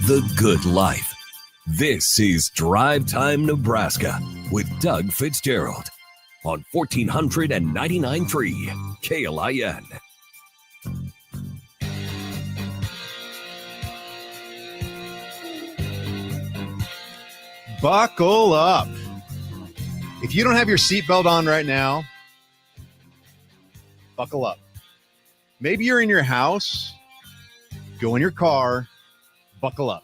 the good life. This is Drive Time Nebraska with Doug Fitzgerald on 1499.3 KLIN. Buckle up. If you don't have your seatbelt on right now, buckle up. Maybe you're in your house, go in your car, buckle up.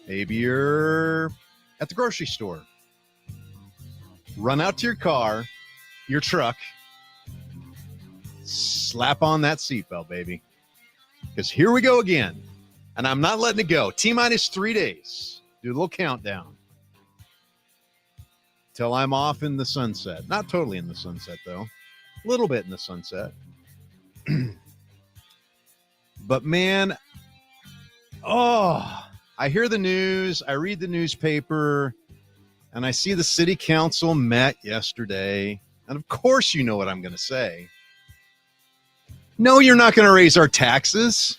Maybe you're at the grocery store. Run out to your car, your truck, slap on that seatbelt, baby. Because here we go again. And I'm not letting it go. T-minus 3 days. Do a little countdown. Till I'm off in the sunset. Not totally in the sunset, though. A little bit in the sunset. But man, I hear the news, I read the newspaper, and I see the city council met yesterday. And of course you know what I'm going to say. No, you're not going to raise our taxes.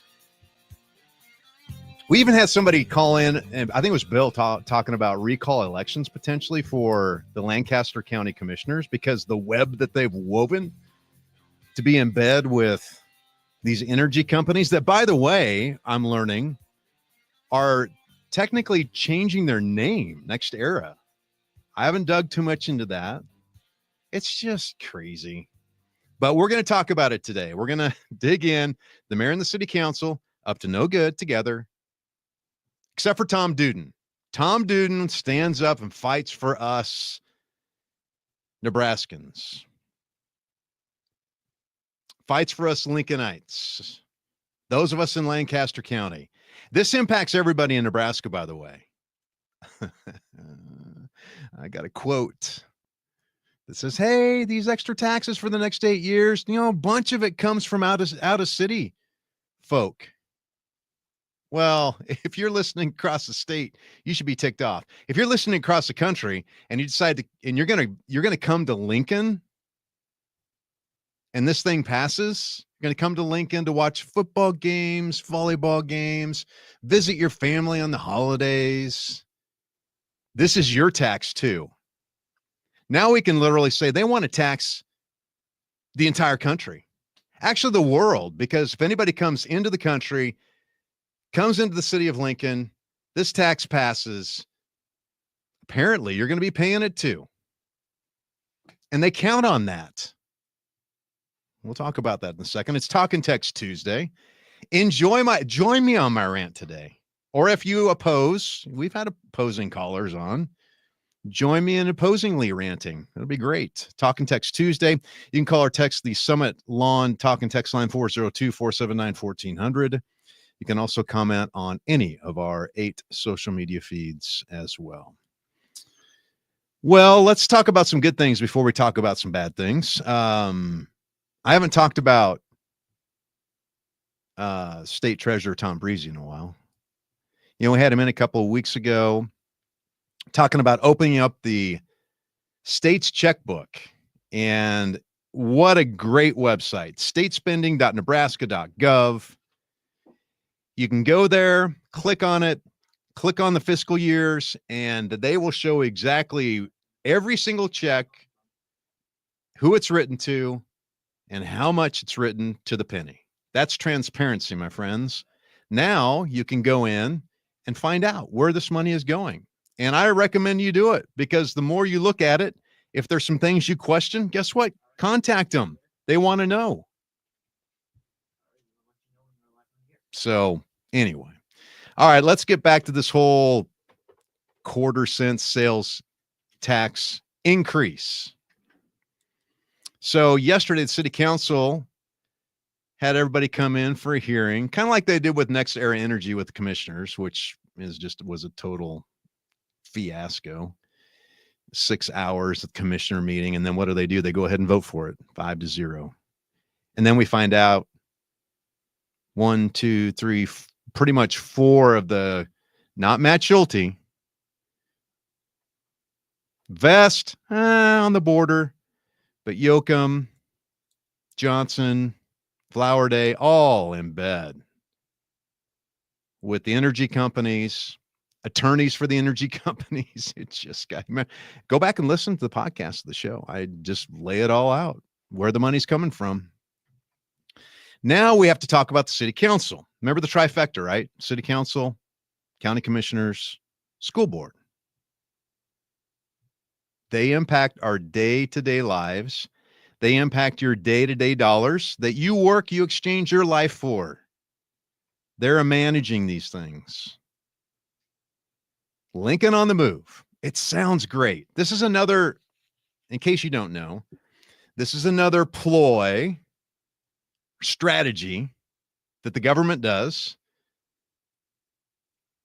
We even had somebody call in, and I think it was Bill talking about recall elections potentially for the Lancaster County commissioners because the web that they've woven to be in bed with these energy companies that, by the way, I'm learning are technically changing their name next era. I haven't dug too much into that. It's just crazy. But we're going to talk about it today. We're going to dig in. The mayor and the city council up to no good together, except for Tom Duden. Tom Duden stands up and fights for us Nebraskans. Fights for us Lincolnites. Those of us in Lancaster County. This impacts everybody in Nebraska, by the way. I got a quote that says, hey, these extra taxes for the next 8 years, a bunch of it comes from out of city folk. Well, if you're listening across the state, you should be ticked off. If you're listening across the country and you decide to, and you're going to come to Lincoln and this thing passes, you're going to come to Lincoln to watch football games, volleyball games, visit your family on the holidays. This is your tax too. Now we can literally say they want to tax the entire country. Actually, the world, because if anybody comes into the country, comes into the city of Lincoln, this tax passes, apparently you're going to be paying it too. And they count on that. We'll talk about that in a second. It's Talk and Text Tuesday. Join me on my rant today. Or if you oppose, we've had opposing callers on. Join me in opposingly ranting. That'll be great. Talk and Text Tuesday. You can call or text the Summit Lawn Talk and Text line 402-479-1400. You can also comment on any of our 8 social media feeds as well. Well, let's talk about some good things before we talk about some bad things. I haven't talked about State Treasurer Tom Breezy in a while. We had him in a couple of weeks ago talking about opening up the state's checkbook. And what a great website, statespending.nebraska.gov. You can go there, click on it, click on the fiscal years, and they will show exactly every single check, who it's written to, and how much it's written to the penny. That's transparency, my friends. Now you can go in and find out where this money is going. And I recommend you do it because the more you look at it, if there's some things you question, guess what? Contact them. They want to know. So anyway, all right, let's get back to this whole quarter-cent sales tax increase. So yesterday, the city council had everybody come in for a hearing, kind of like they did with Next Era Energy with the commissioners, which was a total fiasco. 6 hours of commissioner meeting, and then what do? They go ahead and vote for it, 5-0. And then we find out 1, 2, 3, pretty much 4 of the, not Matt Schulte, Vest on the border, but Yoakum, Johnson, Flower Day, all in bed with the energy companies, attorneys for the energy companies. It's just go back and listen to the podcast of the show. I just lay it all out, where the money's coming from. Now we have to talk about the city council. Remember the trifecta, right? City council, county commissioners, school board. They impact our day-to-day lives. They impact your day-to-day dollars that you work, you exchange your life for. They're managing these things. Lincoln on the move. It sounds great. This is another, in case you don't know, this is another ploy, strategy that the government does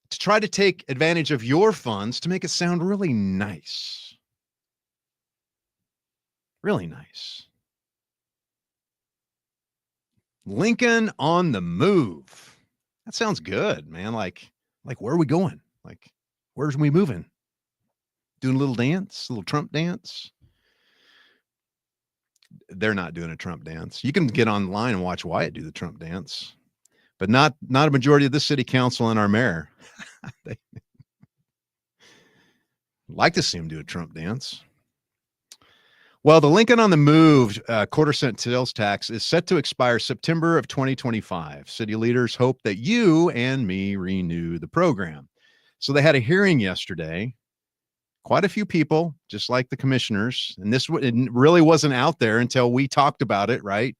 to try to take advantage of your funds to make it sound really nice. Really nice. Lincoln on the move. That sounds good, man. Like where are we going? Like, where's we moving? Doing a little dance, a little Trump dance. They're not doing a Trump dance. You can get online and watch Wyatt do the Trump dance, but not a majority of the city council and our mayor. They like to see him do a Trump dance. Well, the Lincoln on the Move quarter-cent sales tax is set to expire September of 2025. City leaders hope that you and me renew the program. So they had a hearing yesterday. Quite a few people, just like the commissioners, and it really wasn't out there until we talked about it, right?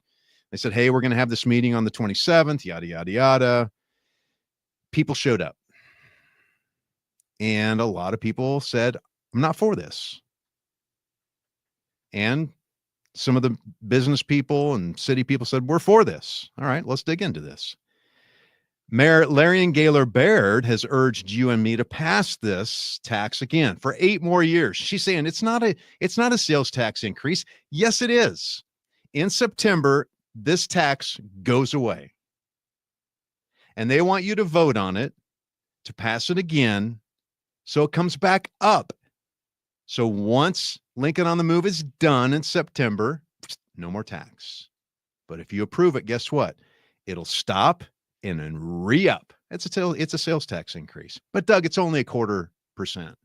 They said, hey, we're going to have this meeting on the 27th, yada, yada, yada. People showed up. And a lot of people said, I'm not for this. And some of the business people and city people said, we're for this. All right, let's dig into this. Mayor Leirion Gaylor Baird has urged you and me to pass this tax again for 8 more years. She's saying it's not a sales tax increase. Yes, it is. In September, this tax goes away. And they want you to vote on it to pass it again so it comes back up. So once Lincoln on the Move is done in September, no more tax. But if you approve it, guess what? It'll stop and then re-up. It's a sales tax increase. But Doug, it's only 0.25%.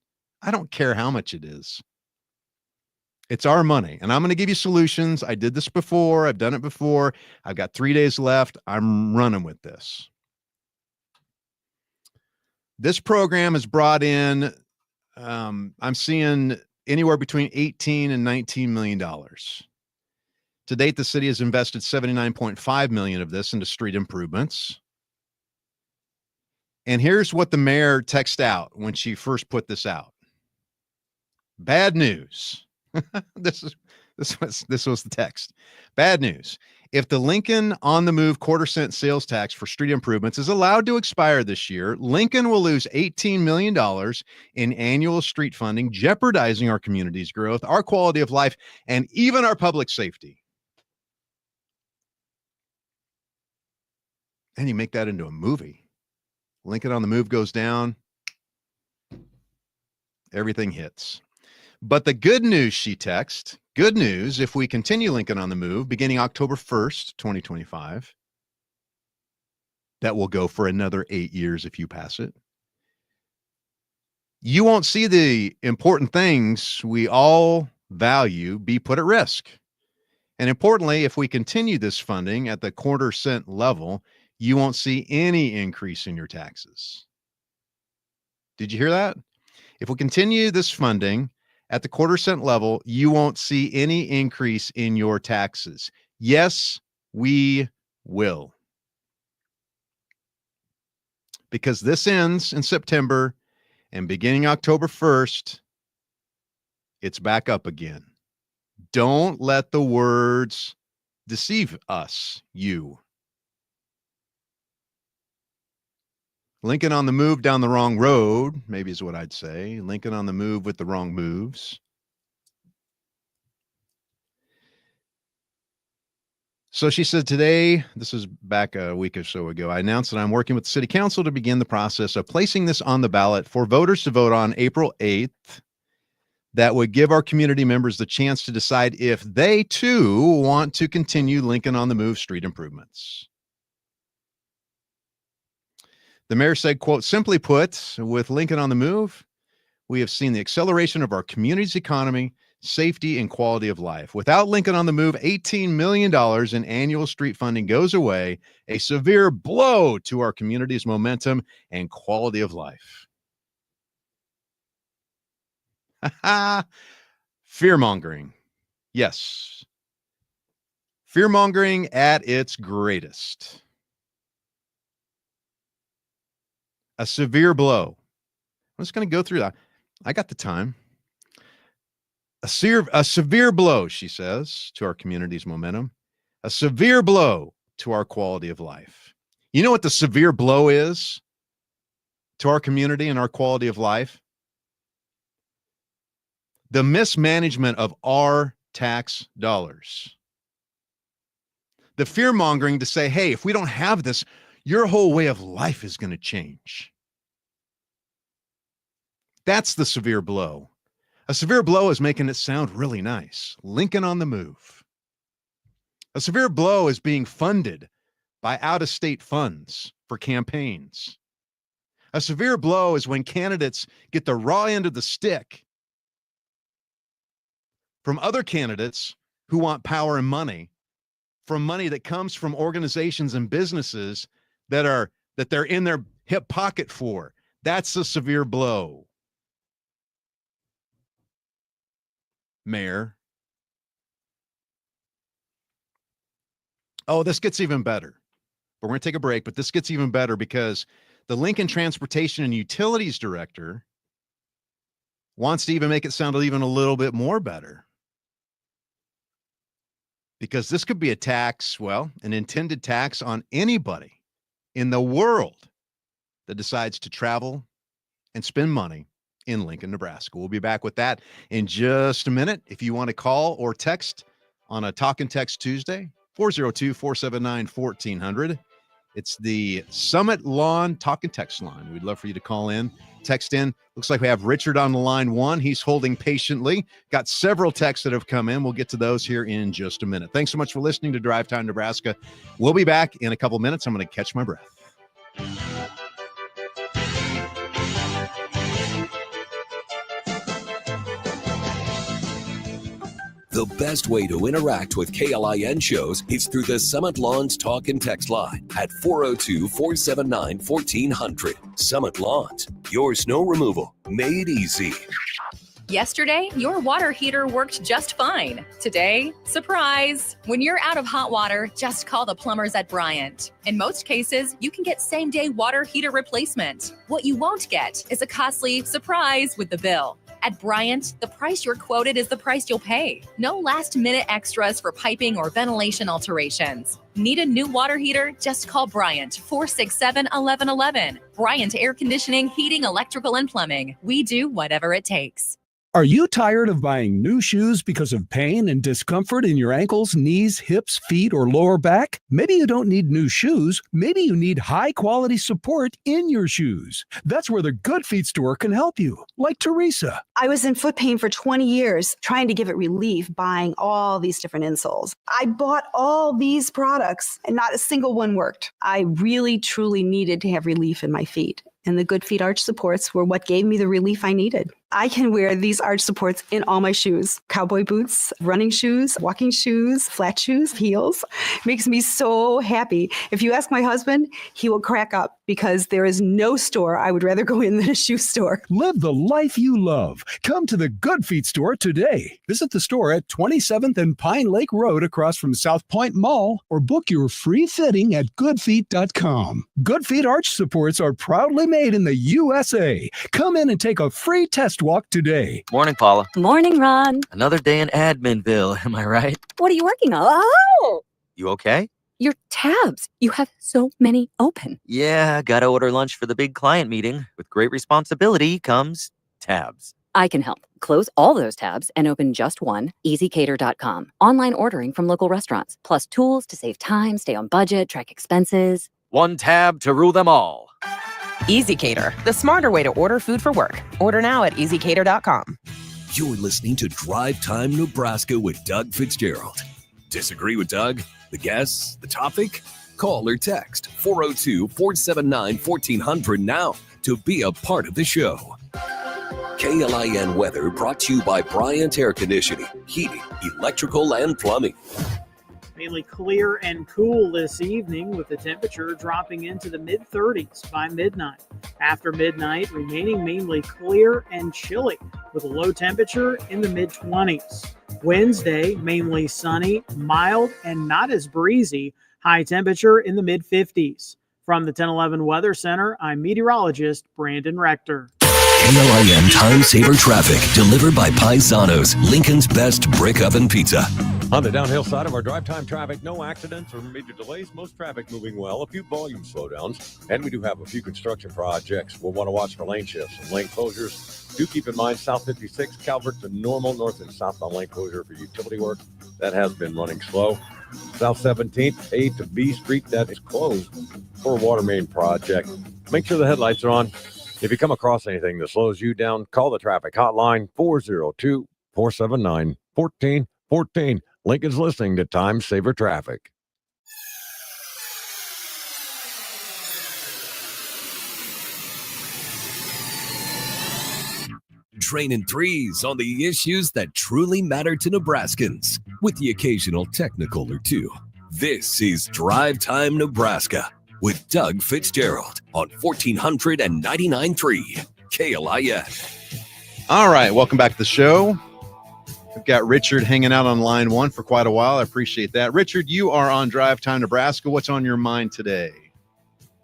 I don't care how much it is. It's our money. And I'm going to give you solutions. I did this before. I've done it before. I've got 3 days left. I'm running with this. This program has brought in, I'm seeing anywhere between $18 and $19 million. To date, the city has invested $79.5 million of this into street improvements. And here's what the mayor texted out when she first put this out. Bad news. This was the text. Bad news. If the Lincoln on the Move quarter-cent sales tax for street improvements is allowed to expire this year, Lincoln will lose $18 million in annual street funding, jeopardizing our community's growth, our quality of life, and even our public safety. And you make that into a movie. Lincoln on the Move goes down. Everything hits. But the good news, she texted, good news, if we continue Lincoln on the Move beginning October 1st, 2025, that will go for another 8 years if you pass it. You won't see the important things we all value be put at risk. And importantly, if we continue this funding at the quarter-cent level, you won't see any increase in your taxes. Did you hear that? If we continue this funding at the quarter-cent level, you won't see any increase in your taxes. Yes, we will. Because this ends in September, and beginning October 1st, it's back up again. Don't let the words deceive us, you. Lincoln on the Move down the wrong road, maybe is what I'd say. Lincoln on the Move with the wrong moves. So she said today, this is back a week or so ago, I announced that I'm working with the city council to begin the process of placing this on the ballot for voters to vote on April 8th. That would give our community members the chance to decide if they too want to continue Lincoln on the Move street improvements. The mayor said, quote, simply put, with Lincoln on the move, we have seen the acceleration of our community's economy, safety, and quality of life. Without Lincoln on the move, $18 million in annual street funding goes away, a severe blow to our community's momentum and quality of life. Fear-mongering. Yes. Fear-mongering at its greatest. A severe blow. I'm just going to go through that. I got the time. A severe blow, she says, to our community's momentum. A severe blow to our quality of life. You know what the severe blow is to our community and our quality of life? The mismanagement of our tax dollars. The fear-mongering to say, hey, if we don't have this, your whole way of life is going to change. That's the severe blow. A severe blow is making it sound really nice. Lincoln on the move. A severe blow is being funded by out-of-state funds for campaigns. A severe blow is when candidates get the raw end of the stick from other candidates who want power and money, from money that comes from organizations and businesses that they're in their hip pocket for. That's a severe blow. Mayor. Oh, this gets even better. But we're going to take a break, but this gets even better because the Lincoln Transportation and Utilities Director wants to even make it sound even a little bit more better. Because this could be a tax, well, an intended tax on anybody in the world that decides to travel and spend money in Lincoln, Nebraska. We'll be back with that in just a minute. If you want to call or text on a Talk and Text Tuesday, 402-479-1400. It's the Summit Lawn Talk and Text line. We'd love for you to call in, text in. Looks like we have Richard on the line one. He's holding patiently. Got several texts that have come in. We'll get to those here in just a minute. Thanks so much for listening to Drive Time Nebraska. We'll be back in a couple minutes. I'm going to catch my breath. The best way to interact with KLIN shows is through the Summit Lawns Talk and Text line at 402-479-1400. Summit Lawns, your snow removal made easy. Yesterday, your water heater worked just fine. Today, surprise! When you're out of hot water, just call the plumbers at Bryant. In most cases, you can get same-day water heater replacement. What you won't get is a costly surprise with the bill. At Bryant, the price you're quoted is the price you'll pay. No last-minute extras for piping or ventilation alterations. Need a new water heater? Just call Bryant, 467-1111. Bryant Air Conditioning, Heating, Electrical, and Plumbing. We do whatever it takes. Are you tired of buying new shoes because of pain and discomfort in your ankles, knees, hips, feet, or lower back? Maybe you don't need new shoes. Maybe you need high-quality support in your shoes. That's where the Good Feet store can help you, like Teresa. I was in foot pain for 20 years, trying to give it relief, buying all these different insoles. I bought all these products, and not a single one worked. I really, truly needed to have relief in my feet. And the Good Feet arch supports were what gave me the relief I needed. I can wear these arch supports in all my shoes. Cowboy boots, running shoes, walking shoes, flat shoes, heels. Makes me so happy. If you ask my husband, he will crack up because there is no store I would rather go in than a shoe store. Live the life you love. Come to the Good Feet store today. Visit the store at 27th and Pine Lake Road across from South Point Mall or book your free fitting at goodfeet.com. Good Feet arch supports are proudly made in the USA. Come in and take a free test walk today. Morning, Paula. Morning, Ron. Another day in Adminville, am I right? What are you working on? Oh! You okay? Your tabs. You have so many open. Yeah, gotta order lunch for the big client meeting. With great responsibility comes tabs. I can help. Close all those tabs and open just one, easycater.com. Online ordering from local restaurants, plus tools to save time, stay on budget, track expenses. One tab to rule them all. EasyCater, the smarter way to order food for work. Order now at easycater.com. You're listening to Drive Time Nebraska with Doug Fitzgerald. Disagree with Doug? The guests? The topic? Call or text 402-479-1400 now to be a part of the show. KLIN weather brought to you by Bryant Air Conditioning, Heating, Electrical, and Plumbing. Mainly clear and cool this evening with the temperature dropping into the mid-30s by midnight. After midnight, remaining mainly clear and chilly with a low temperature in the mid-20s. Wednesday, mainly sunny, mild, and not as breezy. High temperature in the mid-50s. From the 1011 Weather Center, I'm meteorologist Brandon Rector. KLIN Time Saver Traffic, delivered by Paisanos, Lincoln's best brick oven pizza. On the downhill side of our drive time traffic, no accidents or major delays. Most traffic moving well. A few volume slowdowns. And we do have a few construction projects. We'll want to watch for lane shifts and lane closures. Do keep in mind South 56, Calvert to Normal, north and southbound lane closure for utility work. That has been running slow. South 17th, A to B Street, that is closed for a water main project. Make sure the headlights are on. If you come across anything that slows you down, call the traffic hotline 402-479-1414. Lincoln's listening to Time Saver Traffic. Training threes on the issues that truly matter to Nebraskans, with the occasional technical or two. This is Drive Time Nebraska with Doug Fitzgerald on 1499.3 KLIN. All right, welcome back to the show. We've got Richard hanging out on line one for quite a while. I appreciate that. Richard, you are on Drive Time Nebraska. What's on your mind today?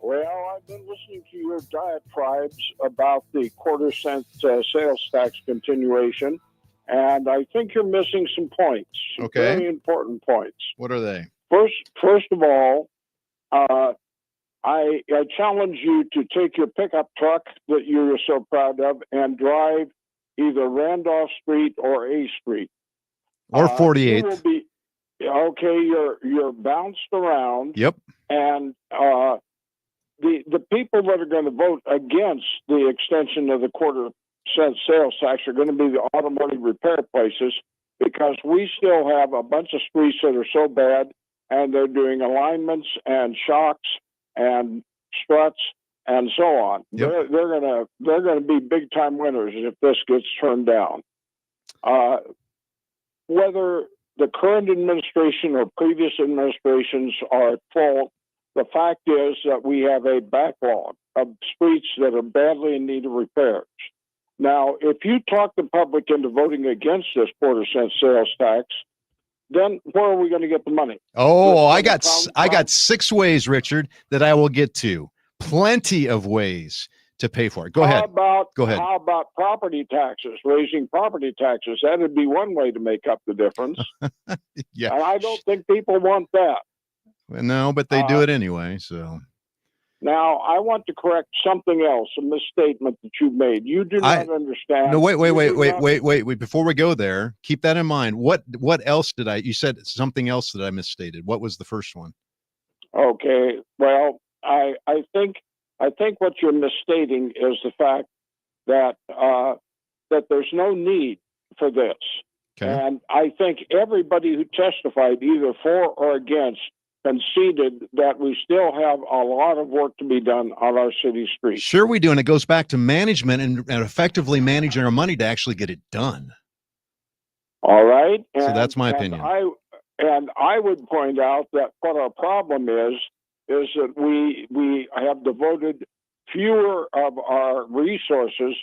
Well, I've been listening to your diatribes about the quarter-cent sales tax continuation, and I think you're missing some points. Okay. Very important points. What are they? First of all, I challenge you to take your pickup truck that you're so proud of and drive either Randolph Street or A Street. Or 48th. You will be, okay, you're bounced around. Yep. And the people that are going to vote against the extension of the quarter-cent sales tax are going to be the automotive repair places, because we still have a bunch of streets that are so bad, and they're doing alignments and shocks and struts and so on. Yep. They're gonna be big time winners if this gets turned down. Whether the current administration or previous administrations are at fault, the fact is that we have a backlog of streets that are badly in need of repairs. Now, if you talk the public into voting against this quarter-cent sales tax, then where are we going to get the money? Oh, I got 6 ways, Richard, that I will get to. Plenty of ways to pay for it. Go ahead. How about property taxes, raising property taxes? That would be one way to make up the difference. Yeah. And I don't think people want that. No, but they do it anyway, so. Now, I want to correct something else, a misstatement that you made. You do not understand. No, wait. Before we go there, keep that in mind. What else did you said something else that I misstated. What was the first one? Okay. Well, I think what you're misstating is the fact that that there's no need for this. Okay. And I think everybody who testified either for or against conceded that we still have a lot of work to be done on our city streets. Sure we do, and it goes back to management and effectively managing our money to actually get it done. All right. So that's my opinion. I would point out that what our problem is that we have devoted fewer of our resources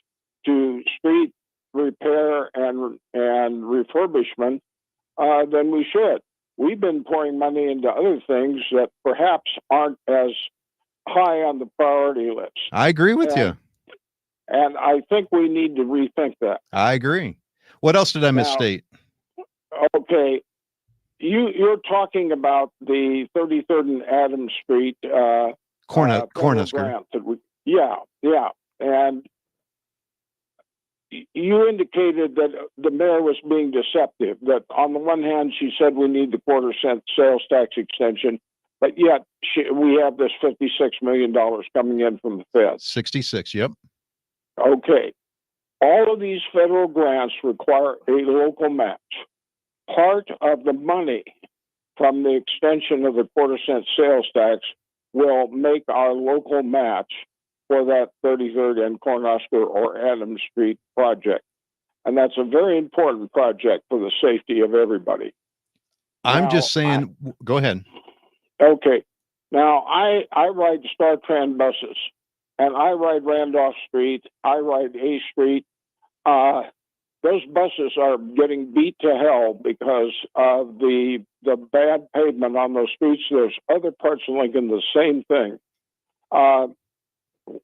to street repair and refurbishment than we should. We've been pouring money into other things that perhaps aren't as high on the priority list. I agree with you. And I think we need to rethink that. I agree. What else did I misstate? Okay. You're talking about the 33rd and Adams Street Cornhusker. Yeah. And you indicated that the mayor was being deceptive, that on the one hand, she said we need the quarter-cent sales tax extension, but yet we have this $56 million coming in from the Fed. 66, yep. Okay. All of these federal grants require a local match. Part of the money from the extension of the quarter-cent sales tax will make our local match for that 33rd and Cornhusker or Adams Street project. And that's a very important project for the safety of everybody. I'm just saying, go ahead. Okay. Now, I ride Star Trend buses, and I ride Randolph Street. I ride A Street. Those buses are getting beat to hell because of the bad pavement on those streets. There's other parts of Lincoln, the same thing.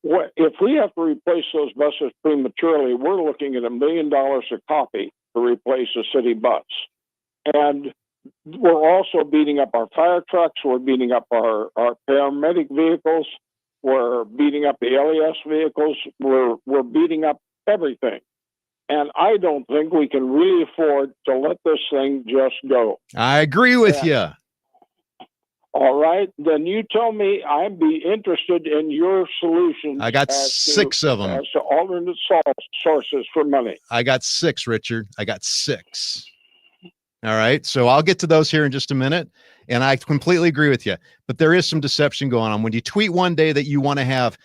If we have to replace those buses prematurely, we're looking at $1 million a copy to replace a city bus. And we're also beating up our fire trucks. We're beating up our paramedic vehicles. We're beating up the LES vehicles. We're beating up everything. And I don't think we can really afford to let this thing just go. I agree with you. All right. Then you tell me. I'd be interested in your solutions. I got 6 of them. As to alternate sources for money. I got 6, Richard. I got 6. All right. So I'll get to those here in just a minute. And I completely agree with you. But there is some deception going on. When you tweet one day that you want to have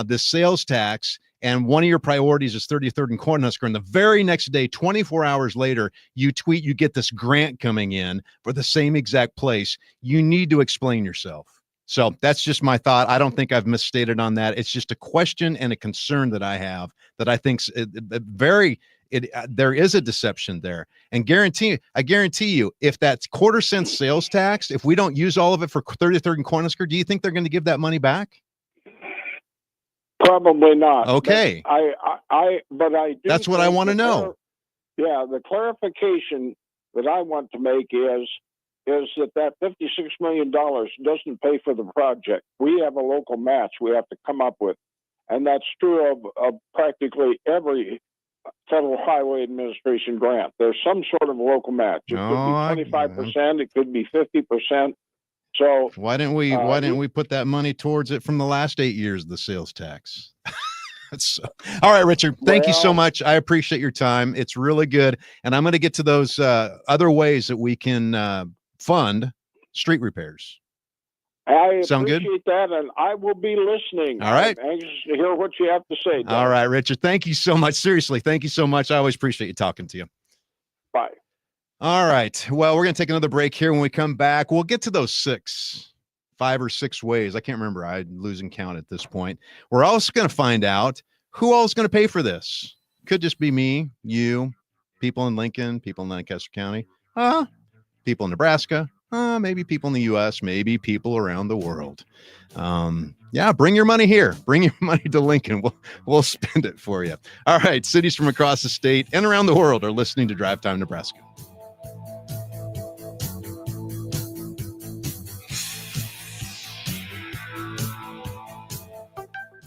this sales tax, and one of your priorities is 33rd and Cornhusker, and the very next day, 24 hours later, you tweet you get this grant coming in for the same exact place, you need to explain yourself. So that's just my thought. I don't think I've misstated on that. It's just a question and a concern that I have that I think there is a deception there. And I guarantee you, if that's quarter-cent sales tax, if we don't use all of it for 33rd and Cornhusker, do you think they're going to give that money back? Probably not. Okay. But I do. That's what I want to know. The clarification that I want to make is that $56 million doesn't pay for the project. We have a local match we have to come up with. And that's true of practically every Federal Highway Administration grant. There's some sort of local match. It could be 25%. It could be 50%. So why didn't we put that money towards it from the last 8 years of the sales tax? All right, Richard, thank you so much. I appreciate your time. It's really good. And I'm going to get to those other ways that we can fund street repairs. I Sound appreciate good? that, and I will be listening. All right. I'm anxious to hear what you have to say, Doug. All right, Richard. Thank you so much. Seriously, thank you so much. I always appreciate you talking to you. Bye. All right. Well, we're going to take another break here. When we come back, we'll get to those 5 or 6 ways. I can't remember. I'm losing count at this point. We're also going to find out who all is going to pay for this. Could just be me, you, people in Lincoln, people in Lancaster County, people in Nebraska, maybe people in the U.S., maybe people around the world. Bring your money here. Bring your money to Lincoln. We'll spend it for you. All right. Cities from across the state and around the world are listening to Drive Time Nebraska.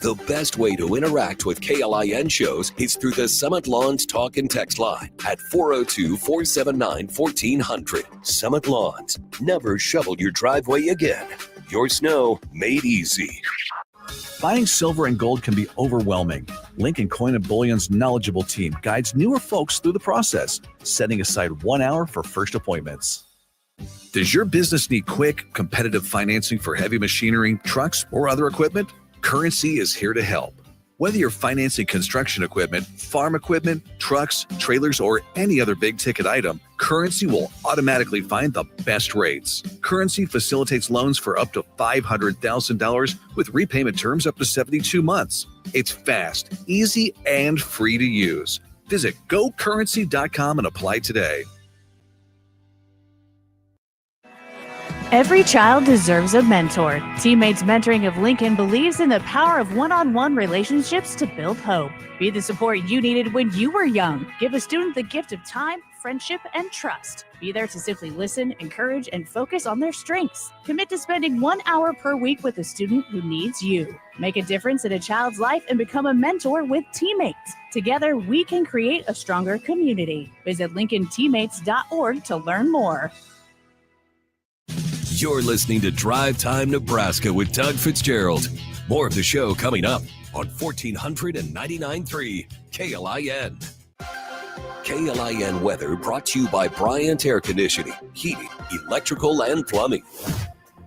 The best way to interact with KLIN shows is through the Summit Lawns Talk and Text line at 402-479-1400. Summit Lawns. Never shovel your driveway again. Your snow made easy. Buying silver and gold can be overwhelming. Lincoln Coin and Bullion's knowledgeable team guides newer folks through the process, setting aside 1 hour for first appointments. Does your business need quick, competitive financing for heavy machinery, trucks, or other equipment? Currency is here to help. Whether you're financing construction equipment, farm equipment, trucks, trailers, or any other big ticket item, Currency will automatically find the best rates. Currency facilitates loans for up to $500,000 with repayment terms up to 72 months. It's fast, easy, and free to use. Visit gocurrency.com and apply today. Every child deserves a mentor. Teammates Mentoring of Lincoln believes in the power of one-on-one relationships to build hope. Be the support you needed when you were young. Give a student the gift of time, friendship, and trust. Be there to simply listen, encourage, and focus on their strengths. Commit to spending 1 hour per week with a student who needs you. Make a difference in a child's life and become a mentor with Teammates. Together, we can create a stronger community. Visit LincolnTeammates.org to learn more. You're listening to Drive Time Nebraska with Doug Fitzgerald. More of the show coming up on 1499.3 KLIN. KLIN weather brought to you by Bryant Air Conditioning, Heating, Electrical, and Plumbing.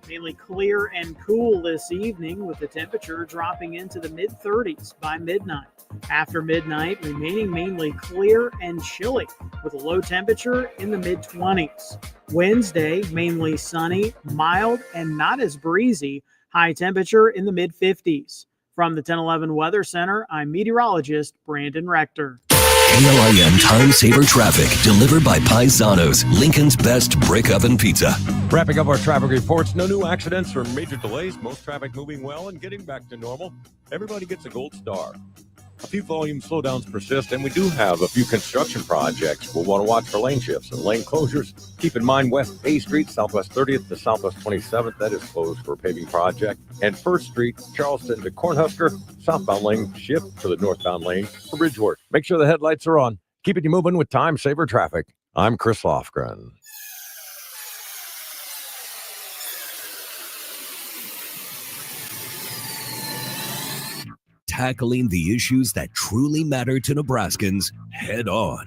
Mainly clear and cool this evening with the temperature dropping into the mid-30s by midnight. After midnight, remaining mainly clear and chilly with a low temperature in the mid-20s. Wednesday, mainly sunny, mild, and not as breezy. High temperature in the mid-50s. From the 1011 Weather Center, I'm meteorologist Brandon Rector. KLIN Time Saver Traffic, delivered by Paisanos, Lincoln's best brick oven pizza. Wrapping up our traffic reports, no new accidents or major delays. Most traffic moving well and getting back to normal. Everybody gets a gold star. A few volume slowdowns persist, and we do have a few construction projects. We'll want to watch for lane shifts and lane closures. Keep in mind West A Street, Southwest 30th to Southwest 27th, that is closed for a paving project. And 1st Street, Charleston to Cornhusker, southbound lane shift to the northbound lane for bridge work. Make sure the headlights are on. Keeping you moving with Time Saver Traffic. I'm Chris Lofgren. Tackling the issues that truly matter to Nebraskans head on.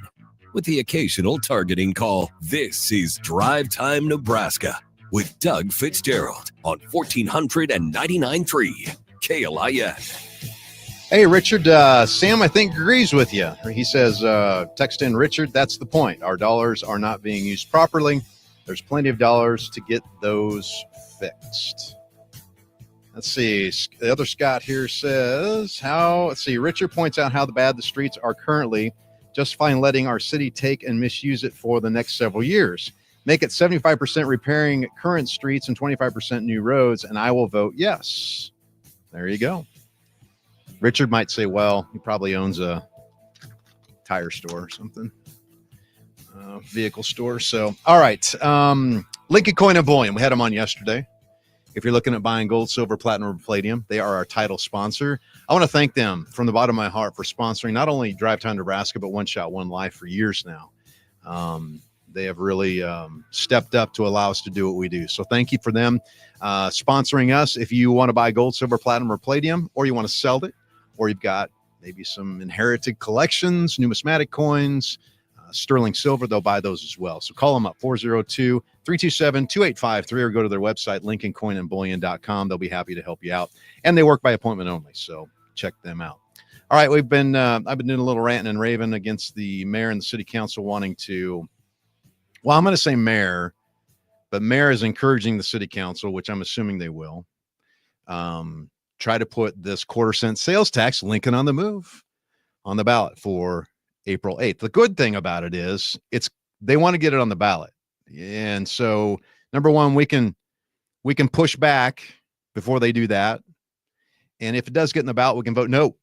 With the occasional targeting call, this is Drive Time Nebraska with Doug Fitzgerald on 1499.3 KLIN. Hey, Richard, Sam, I think, agrees with you. He says, text in, Richard, that's the point. Our dollars are not being used properly. There's plenty of dollars to get those fixed. Let's see. The other Scott here says, Richard points out how bad the streets are currently. Just fine letting our city take and misuse it for the next several years. Make it 75% repairing current streets and 25% new roads, and I will vote yes. There you go. Richard might say, well, he probably owns a tire store or something, vehicle store. So, all right. Lincoln Coin and Bullion. We had them on yesterday. If you're looking at buying gold, silver, platinum, or palladium, they are our title sponsor. I want to thank them from the bottom of my heart for sponsoring not only Drive Time Nebraska, but One Shot, One Life for years now. They have really stepped up to allow us to do what we do. So thank you for them sponsoring us. If you want to buy gold, silver, platinum, or palladium, or you want to sell it, or you've got maybe some inherited collections, numismatic coins, sterling silver, they'll buy those as well. So call them up, 402-327-2853, or go to their website, lincolncoinandbullion.com. They'll be happy to help you out. And they work by appointment only, so check them out. All right, I've been doing a little ranting and raving against the mayor and the city council wanting to, well, I'm going to say mayor, but mayor is encouraging the city council, which I'm assuming they will, try to put this 1/4-cent sales tax, Lincoln on the Move, on the ballot for April 8th. The good thing about it is they want to get it on the ballot. And so, number one, we can push back before they do that. And if it does get in the ballot, we can vote no.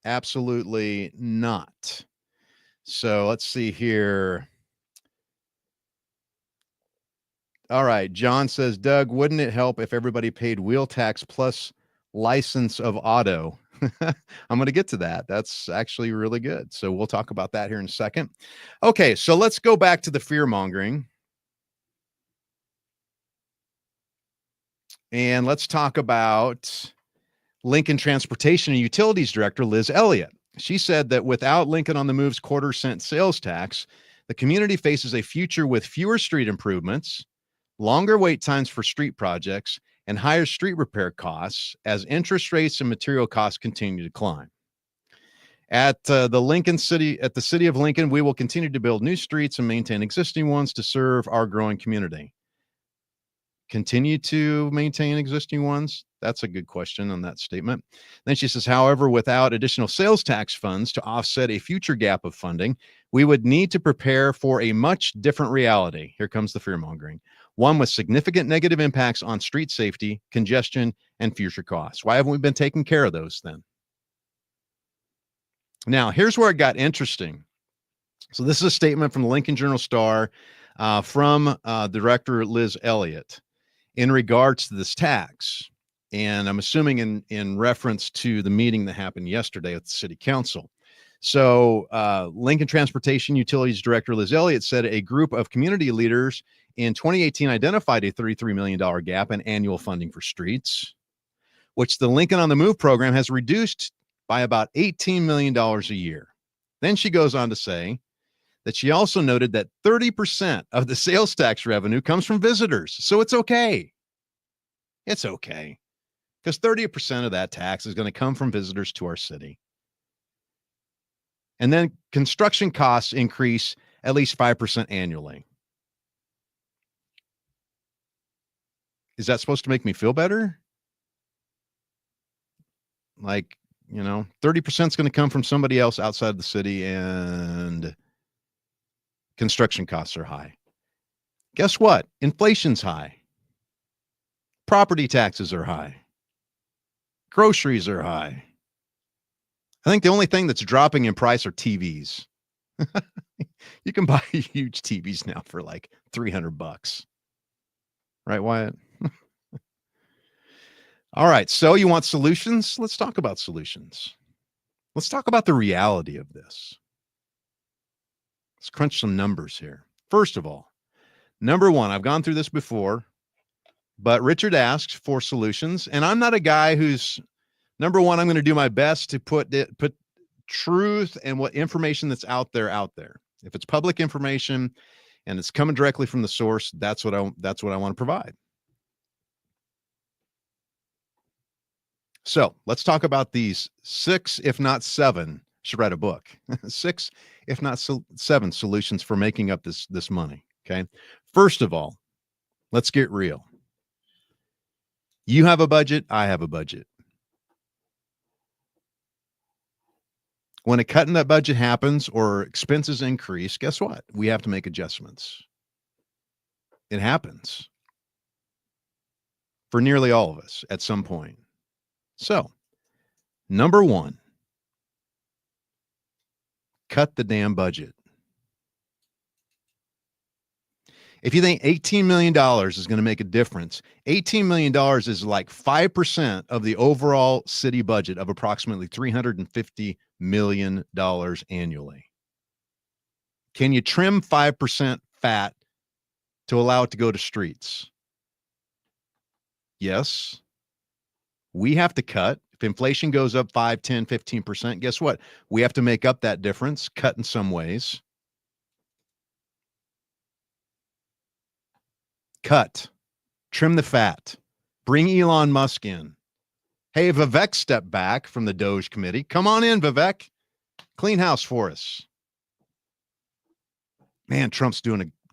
Absolutely not. So let's see here. All right. John says, Doug, wouldn't it help if everybody paid wheel tax plus license of auto? I'm going to get to that. That's actually really good. So we'll talk about that here in a second. Okay, so let's go back to the fear mongering. And let's talk about Lincoln Transportation and Utilities Director Liz Elliott. She said that without Lincoln on the Move's 1/4-cent sales tax, the community faces a future with fewer street improvements, longer wait times for street projects, and higher street repair costs as interest rates and material costs continue to climb. At the city of Lincoln, we will continue to build new streets and maintain existing ones to serve our growing community. Continue to maintain existing ones? That's a good question on that statement. Then she says, however, without additional sales tax funds to offset a future gap of funding, we would need to prepare for a much different reality. Here comes the fear mongering. One with significant negative impacts on street safety, congestion, and future costs. Why haven't we been taking care of those then? Now, here's where it got interesting. So this is a statement from the Lincoln Journal-Star from Director Liz Elliott in regards to this tax. And I'm assuming in reference to the meeting that happened yesterday at the city council. So Lincoln Transportation Utilities Director Liz Elliott said a group of community leaders in 2018 identified a $33 million gap in annual funding for streets, which the Lincoln on the Move program has reduced by about $18 million a year. Then she goes on to say that she also noted that 30% of the sales tax revenue comes from visitors. So it's okay. It's okay. Because 30% of that tax is going to come from visitors to our city. And then construction costs increase at least 5% annually. Is that supposed to make me feel better? Like, 30% is going to come from somebody else outside the city and construction costs are high. Guess what? Inflation's high. Property taxes are high. Groceries are high. I think the only thing that's dropping in price are TVs. You can buy huge TVs now for like $300. Right, Wyatt? All right. So you want solutions? Let's talk about solutions. Let's talk about the reality of this. Let's crunch some numbers here. First of all, number one, I've gone through this before, but Richard asked for solutions. And I'm not a guy who's, number one, I'm going to do my best to put truth and what information that's out there. If it's public information and it's coming directly from the source, that's what I want to provide. So let's talk about these 6, if not 7. Should write a book. 6, if not 7 solutions for making up this money. Okay. First of all, let's get real. You have a budget. I have a budget. When a cut in that budget happens or expenses increase, guess what? We have to make adjustments. It happens for nearly all of us at some point. So, number one, cut the damn budget. If you think $18 million is going to make a difference, $18 million is like 5% of the overall city budget of approximately $350 million annually. Can you trim 5% fat to allow it to go to streets? Yes. We have to cut. If inflation goes up 5, 10, 15%, guess what? We have to make up that difference, cut in some ways. Cut. Trim the fat. Bring Elon Musk in. Hey, Vivek stepped back from the Doge committee. Come on in, Vivek. Clean house for us. Man, Trump's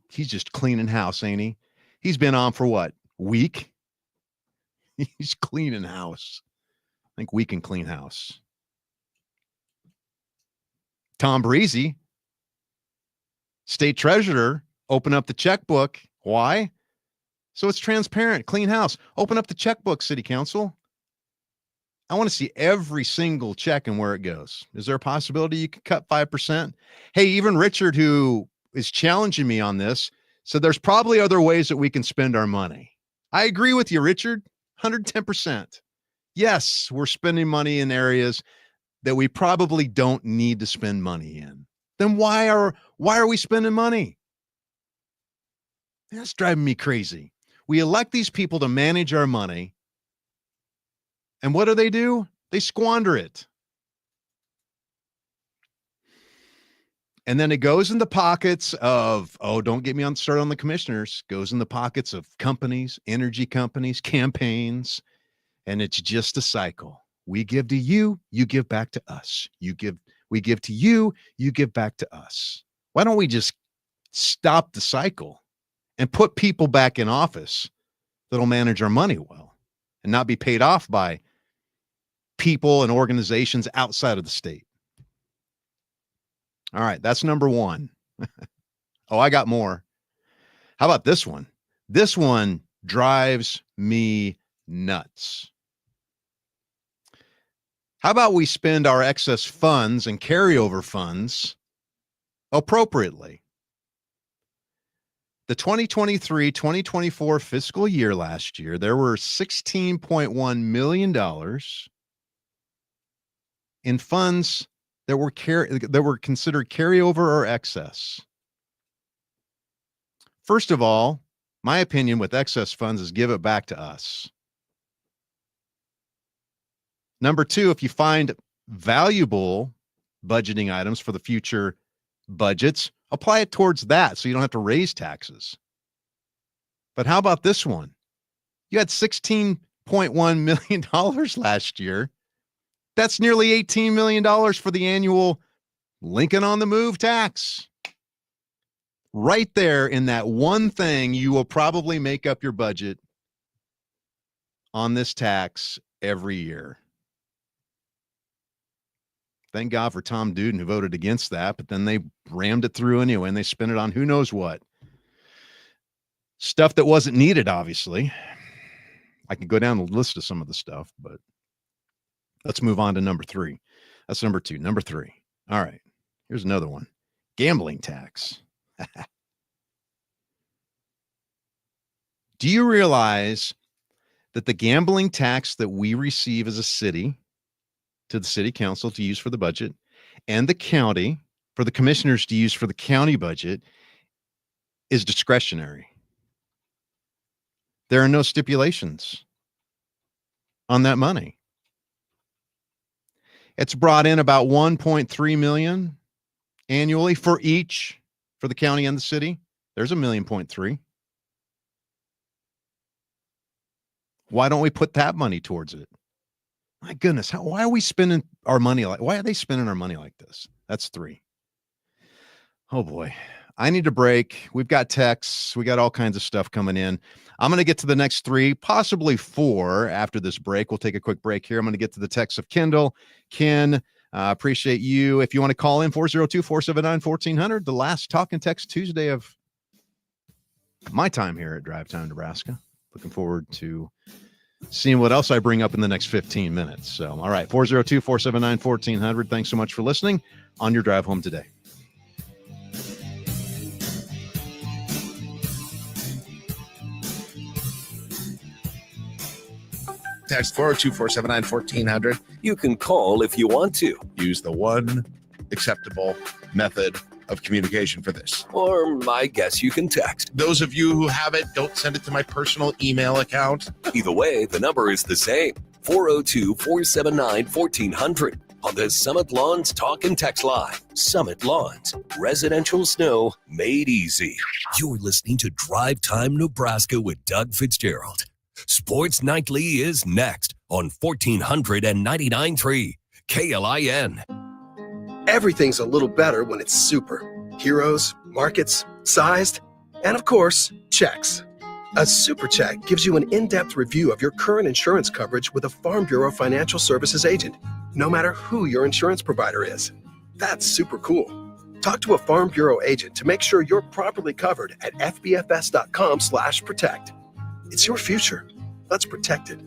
he's just cleaning house, ain't he? He's been on for what? Week? He's cleaning house. I think we can clean house. Tom Breezy, state treasurer, open up the checkbook. Why? So it's transparent, clean house. Open up the checkbook, city council. I want to see every single check and where it goes. Is there a possibility you could cut 5%? Hey, even Richard, who is challenging me on this, said there's probably other ways that we can spend our money. I agree with you, Richard. 110%. Yes, we're spending money in areas that we probably don't need to spend money in. Then why are we spending money? That's driving me crazy. We elect these people to manage our money. And what do? They squander it. And then it goes in the pockets of, don't get me started on the commissioners, goes in the pockets of companies, energy companies, campaigns, and it's just a cycle. We give to you, you give back to us. We give to you, you give back to us. Why don't we just stop the cycle and put people back in office that'll manage our money well and not be paid off by people and organizations outside of the state? All right, that's number one. I got more. How about this one? This one drives me nuts. How about we spend our excess funds and carryover funds appropriately? The 2023-2024 fiscal year last year, there were $16.1 million in funds that were considered carryover or excess. First of all, my opinion with excess funds is give it back to us. Number two, if you find valuable budgeting items for the future budgets, Apply it towards that so you don't have to raise taxes. But how about this one? You had $16.1 million last year. That's nearly $18 million for the annual Lincoln on the Move tax. Right there in that one thing, you will probably make up your budget on this tax every year. Thank God for Tom Duden, who voted against that, but then they rammed it through anyway, and they spent it on who knows what. Stuff that wasn't needed, obviously. I could go down the list of some of the stuff, but let's move on to number 3. That's number 2. Number 3. All right. Here's another one. Gambling tax. Do you realize that the gambling tax that we receive as a city to the city council to use for the budget and the county for the commissioners to use for the county budget is discretionary? There are no stipulations on that money. It's brought in about $1.3 million annually for the county and the city. There's $1.3 million. Why don't we put that money towards it? My goodness, why are we spending our money why are they spending our money like this? That's 3. Oh boy. I need a break. We've got texts. We got all kinds of stuff coming in. I'm going to get to the next 3, possibly 4 after this break. We'll take a quick break here. I'm going to get to the text of Kendall. Ken, appreciate you. If you want to call in, 402-479-1400, the last Talk and Text Tuesday of my time here at Drive Time Nebraska. Looking forward to seeing what else I bring up in the next 15 minutes. So, all right, 402-479-1400. Thanks so much for listening on your drive home today. Text 402-479-1400. You can call if you want to. Use the one acceptable method of communication for this. Or I guess you can text. Those of you who have it, don't send it to my personal email account. Either way, the number is the same. 402-479-1400 on the Summit Lawns Talk and Text Line. Summit Lawns, residential snow made easy. You're listening to Drive Time Nebraska with Doug Fitzgerald. Sports Nightly is next on 1499.3 KLIN. Everything's a little better when it's super. Heroes, markets, sized, and of course, checks. A super check gives you an in-depth review of your current insurance coverage with a Farm Bureau Financial Services agent, no matter who your insurance provider is. That's super cool. Talk to a Farm Bureau agent to make sure you're properly covered at fbfs.com/protect. It's your future. Let's protect it.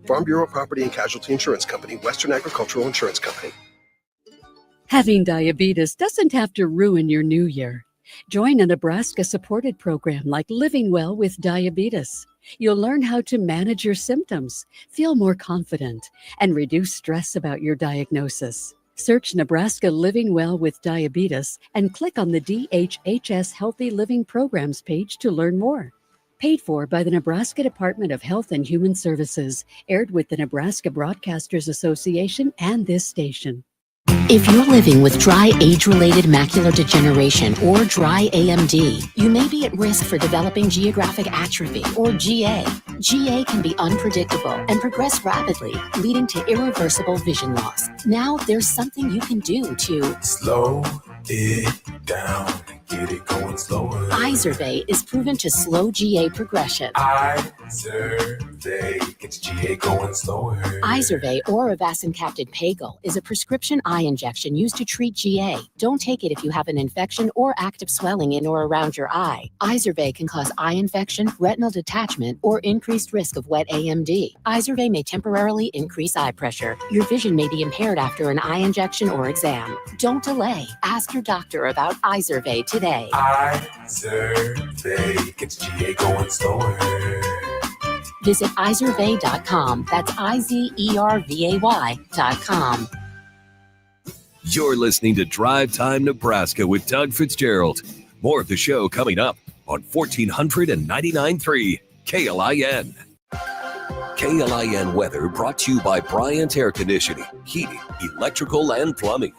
Farm Bureau Property and Casualty Insurance Company, Western Agricultural Insurance Company. Having diabetes doesn't have to ruin your new year. Join a Nebraska-supported program like Living Well with Diabetes. You'll learn how to manage your symptoms, feel more confident, and reduce stress about your diagnosis. Search Nebraska Living Well with Diabetes and click on the DHHS Healthy Living Programs page to learn more. Paid for by the Nebraska Department of Health and Human Services, aired with the Nebraska Broadcasters Association and this station. If you're living with dry age-related macular degeneration or dry AMD, you may be at risk for developing geographic atrophy or GA. GA can be unpredictable and progress rapidly, leading to irreversible vision loss. Now there's something you can do to slow it down and get it going slower. Izervay is proven to slow GA progression. Izervay gets GA going slower. Izervay or avacincaptad pagel is a prescription eye injection used to treat GA. Don't take it if you have an infection or active swelling in or around your eye. Izervay can cause eye infection, retinal detachment, or increased risk of wet AMD. Izervay may temporarily increase eye pressure. Your vision may be impaired after an eye injection or exam. Don't delay. Ask your doctor about Izervay today. Izervay gets GA going slower. Visit Izervay.com. That's IZERVAY.com. You're listening to Drive Time Nebraska with Doug Fitzgerald. More of the show coming up on 1499.3 KLIN. KLIN weather brought to you by Bryant Air Conditioning, Heating, Electrical, and Plumbing.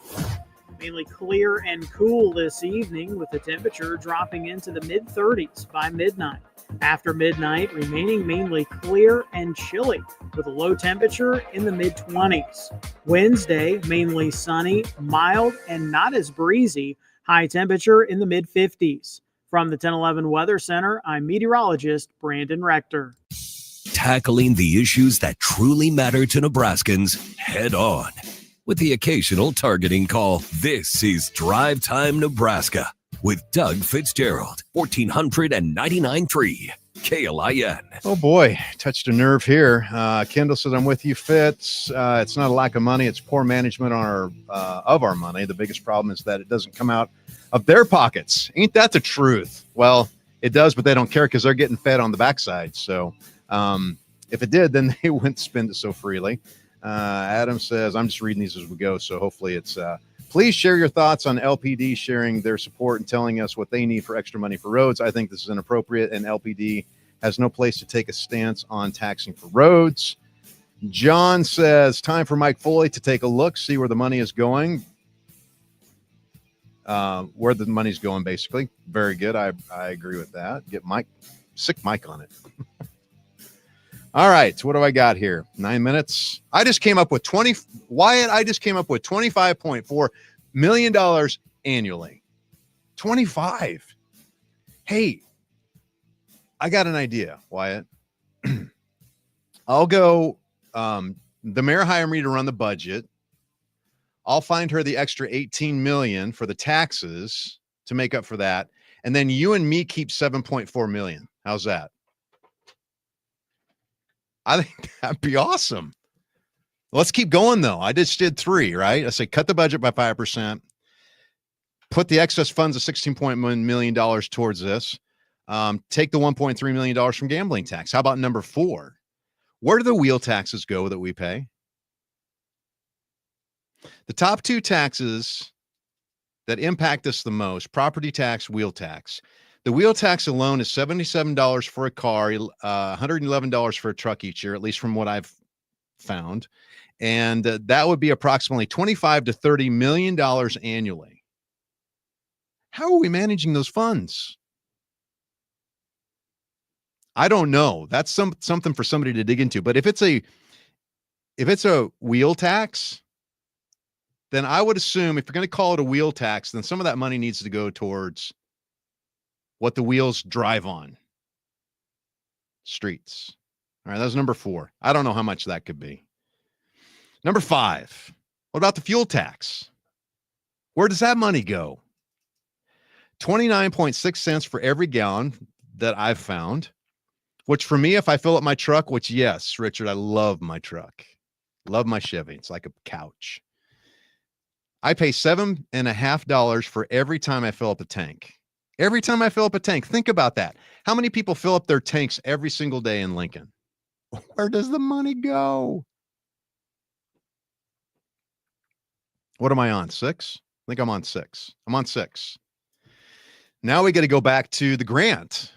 Mainly clear and cool this evening with the temperature dropping into the mid-30s by midnight. After midnight, remaining mainly clear and chilly with a low temperature in the mid-20s. Wednesday, mainly sunny, mild, and not as breezy. High temperature in the mid-50s. From the 1011 Weather Center, I'm meteorologist Brandon Rector. Tackling the issues that truly matter to Nebraskans head on. With the occasional targeting call, this is Drive Time Nebraska with Doug Fitzgerald, 1499.3 KLIN. Oh boy, touched a nerve here. Kendall says, I'm with you, Fitz. It's not a lack of money, it's poor management on our money. The biggest problem is that it doesn't come out of their pockets. Ain't that the truth? Well, it does, but they don't care because they're getting fed on the backside. So if it did, then they wouldn't spend it so freely. Adam says, I'm just reading these as we go, so hopefully it's please share your thoughts on LPD sharing their support and telling us what they need for extra money for roads. I think this is inappropriate, and LPD has no place to take a stance on taxing for roads. John says, time for Mike Foley to take a look, see where the money is going. Where the money's going, basically. Very good. I agree with that. Get sick Mike on it. All right. What do I got here? 9 minutes. I just came up with $25.4 million annually. 25. Hey, I got an idea, Wyatt. I'll go, the mayor hired me to run the budget. I'll find her the extra 18 million for the taxes to make up for that. And then you and me keep 7.4 million. How's that? I think that'd be awesome. Let's keep going though. I just did 3, right? I say cut the budget by 5%, put the excess funds of $16.1 million towards this. Take the $1.3 million from gambling tax. How about number 4? Where do the wheel taxes go that we pay? The top 2 taxes that impact us the most, property tax, wheel tax. The wheel tax alone is $77 for a car, $111 for a truck each year, at least from what I've found. And that would be approximately $25 to $30 million annually. How are we managing those funds? I don't know. That's something for somebody to dig into. But if it's a wheel tax, then I would assume if you're going to call it a wheel tax, then some of that money needs to go towards what the wheels drive on. Streets. All right, that's number 4. I don't know how much that could be. Number 5. What about the fuel tax? Where does that money go? 29.6 cents for every gallon that I've found, which for me, if I fill up my truck, which yes, Richard, I love my truck. Love my Chevy. It's like a couch. I pay $7.50 for every time I fill up a tank. Every time I fill up a tank, think about that. How many people fill up their tanks every single day in Lincoln? Where does the money go? What am I on? 6? I think I'm on 6. I'm on 6. Now we got to go back to the grant.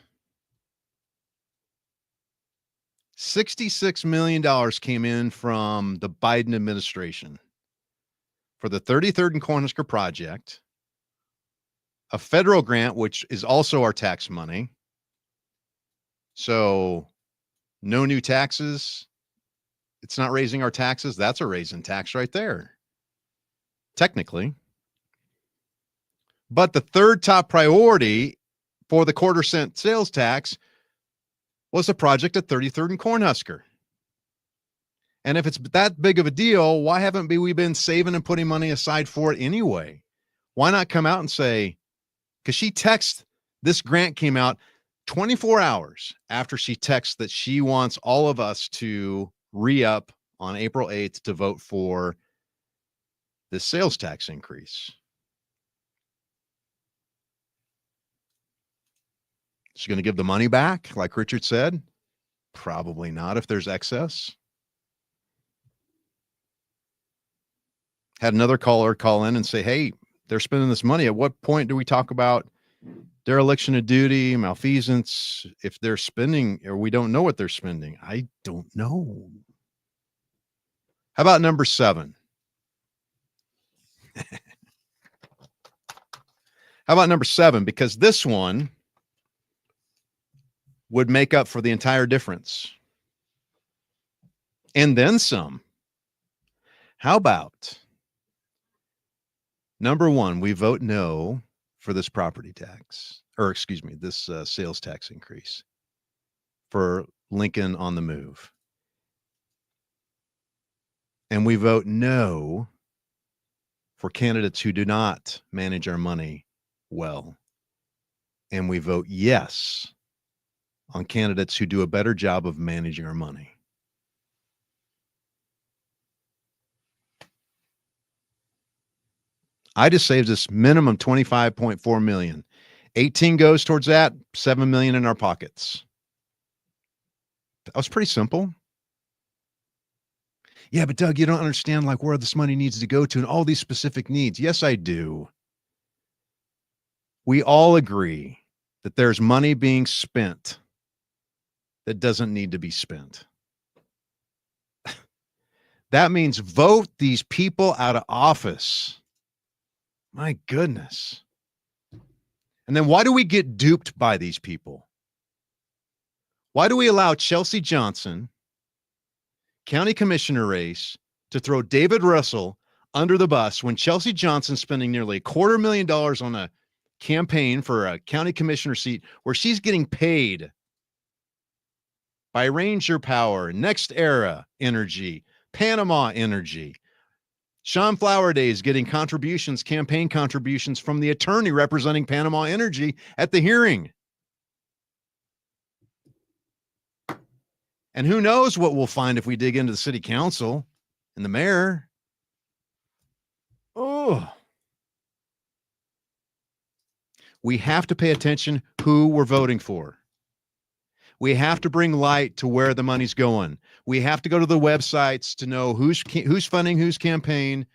$66 million came in from the Biden administration for the 33rd and Cornhusker project. A federal grant, which is also our tax money. So no new taxes. It's not raising our taxes. That's a raise in tax right there. Technically. But the third top priority for the quarter-cent sales tax was the project at 33rd and Cornhusker. And if it's that big of a deal, why haven't we been saving and putting money aside for it anyway? Why not come out and say, because she texted, this grant came out 24 hours after she texted that she wants all of us to re-up on April 8th to vote for this sales tax increase. She's going to give the money back, like Richard said? Probably not if there's excess. Had another caller call in and say, hey, they're spending this money. At what point do we talk about dereliction of duty, malfeasance, if they're spending or we don't know what they're spending? I don't know. How about number 7? How about number 7? Because this one would make up for the entire difference. And then some. How about number 1, we vote no for this property tax, or excuse me, this sales tax increase for Lincoln on the Move. And we vote no for candidates who do not manage our money well. And we vote yes on candidates who do a better job of managing our money. I just saved us minimum $25.4 million. 18 goes towards that, $7 million in our pockets. That was pretty simple. Yeah, but Doug, you don't understand like where this money needs to go to and all these specific needs. Yes, I do. We all agree that there's money being spent that doesn't need to be spent. That means vote these people out of office. My goodness. And then why do we get duped by these people? Why do we allow Chelsea Johnson, county commissioner race, to throw David Russell under the bus when Chelsea Johnson's spending nearly $250,000 on a campaign for a county commissioner seat where she's getting paid by Ranger Power, Next Era Energy, Panama Energy. Sean Flowerday is getting contributions, campaign contributions from the attorney representing Panama Energy at the hearing. And who knows what we'll find if we dig into the city council and the mayor. Oh. We have to pay attention who we're voting for. We have to bring light to where the money's going. We have to go to the websites to know who's funding whose campaign,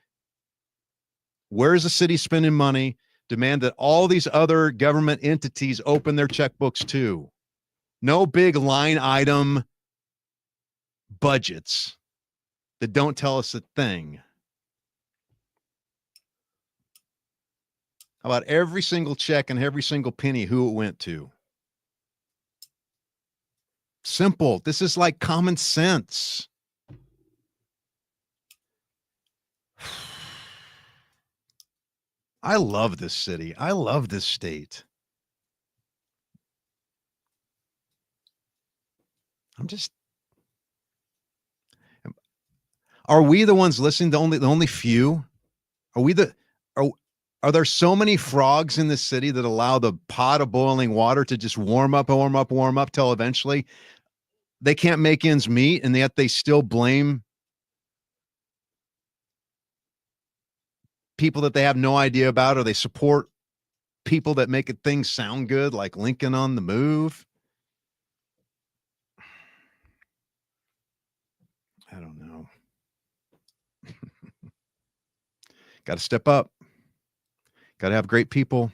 where is the city spending money, demand that all these other government entities open their checkbooks too. No big line item budgets that don't tell us a thing. How about every single check and every single penny, who it went to? Simple. This is like common sense. I love this city. I love this state. Are we the ones listening? The only few? Are there so many frogs in this city that allow the pot of boiling water to just warm up till eventually they can't make ends meet, and yet they still blame people that they have no idea about, or they support people that make things sound good, like Lincoln on the Move? I don't know. Got to step up. Got to have great people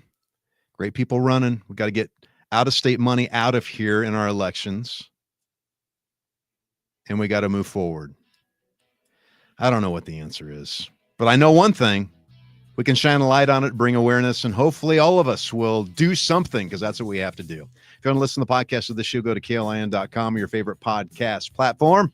running. We got to get out-of-state money out of here in our elections. And we got to move forward. I don't know what the answer is, but I know one thing. We can shine a light on it, bring awareness, and hopefully all of us will do something, because that's what we have to do. If you want to listen to the podcast of this show, go to klin.com or your favorite podcast platform.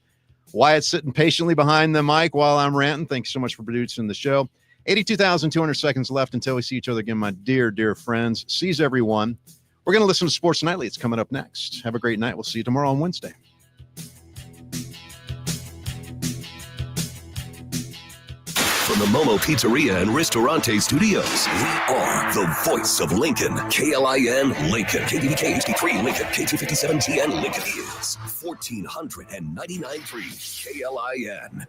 Wyatt sitting patiently behind the mic while I'm ranting. Thanks so much for producing the show. 82,200 seconds left until we see each other again, my dear, dear friends. Seize everyone. We're going to listen to Sports Nightly. It's coming up next. Have a great night. We'll see you tomorrow on Wednesday. From the Momo Pizzeria and Ristorante Studios, we are the voice of Lincoln. KLIN Lincoln. KDVK HD3 Lincoln. K257TN Lincoln is 1499.3 KLIN.